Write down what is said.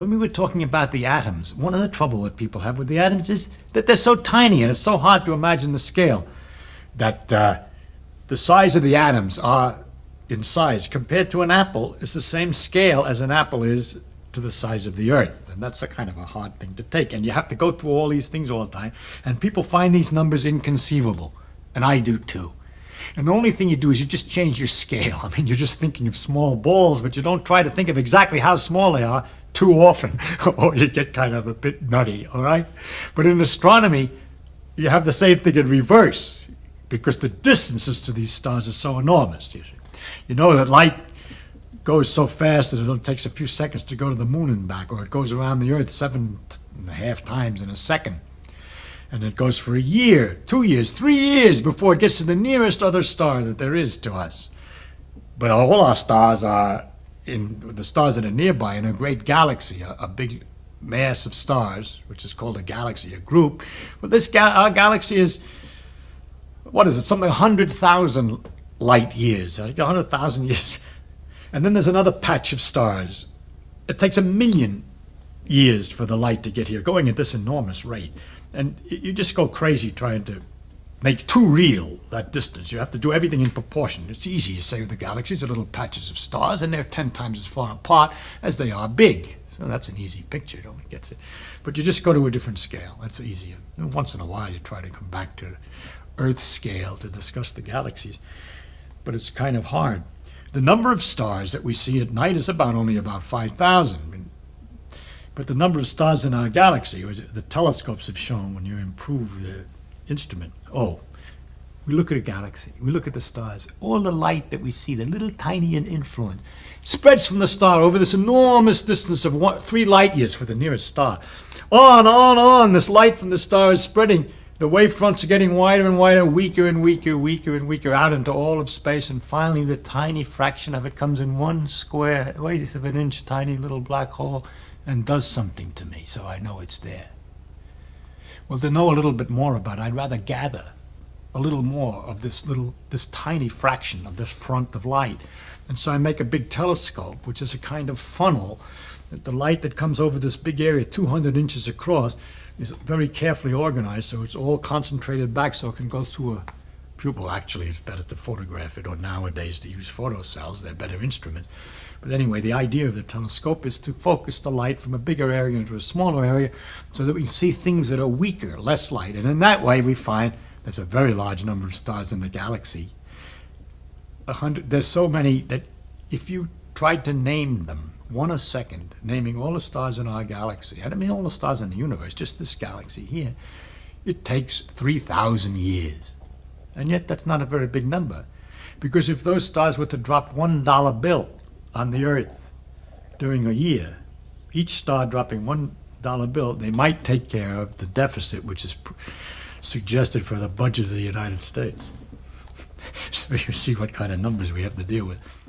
When we were talking about the atoms, one of the trouble that people have with the atoms is that they're so tiny and it's so hard to imagine the scale. That the size of the atoms are in size compared to an apple is the same scale as an apple is to the size of the earth. And that's a kind of a hard thing to take. And you have to go through all these things all the time. And people find these numbers inconceivable. And I do too. And the only thing you do is you just change your scale. I mean, you're just thinking of small balls, but you don't try to think of exactly how small they are too often, or you get kind of a bit nutty, all right? But in astronomy, you have the same thing in reverse, because the distances to these stars are so enormous. You know that light goes so fast that it only takes a few seconds to go to the moon and back, or it goes around the Earth 7.5 times in a second. And it goes for a year, 2 years, 3 years before it gets to the nearest other star that there is to us. But all our stars are the stars that are nearby in a great galaxy, a big mass of stars, which is called a galaxy, a group. Well, our galaxy is, what is it, something 100,000 light years, like 100,000 years. And then there's another patch of stars. It takes 1 million years for the light to get here, going at this enormous rate. And you just go crazy trying to make too real that distance. You have to do everything in proportion. It's easy to say the galaxies are little patches of stars, and they're 10 times as far apart as they are big. So that's an easy picture, no one gets it. But you just go to a different scale. That's easier. And once in a while you try to come back to Earth scale to discuss the galaxies. But it's kind of hard. The number of stars that we see at night is only about 5,000. But the number of stars in our galaxy, the telescopes have shown when you improve the instrument. Oh, we look at a galaxy, we look at the stars, all the light that we see, the little tiny influence, spreads from the star over this enormous distance of 3 light years for the nearest star. On, this light from the star is spreading. The wavefronts are getting wider and wider, weaker and weaker, weaker and weaker, out into all of space, and finally the tiny fraction of it comes in 1 square, eighth of an inch, tiny little black hole, and does something to me, so I know it's there. Well, to know a little bit more about it, I'd rather gather a little more of this tiny fraction of this front of light. And so I make a big telescope, which is a kind of funnel. The light that comes over this big area, 200 inches across, is very carefully organized, so it's all concentrated back so it can go through a pupil. Actually, it's better to photograph it, or nowadays to use photocells. They're better instruments. But anyway, the idea of the telescope is to focus the light from a bigger area into a smaller area so that we can see things that are weaker, less light. And in that way, we find there's a very large number of stars in the galaxy. There's so many that if you tried to name them, one a second, naming all the stars in our galaxy, I mean all the stars in the universe, just this galaxy here, it takes 3,000 years. And yet that's not a very big number. Because if those stars were to drop $1 bill on the Earth during a year, each star dropping $1 bill, they might take care of the deficit which is suggested for the budget of the United States. So you see what kind of numbers we have to deal with.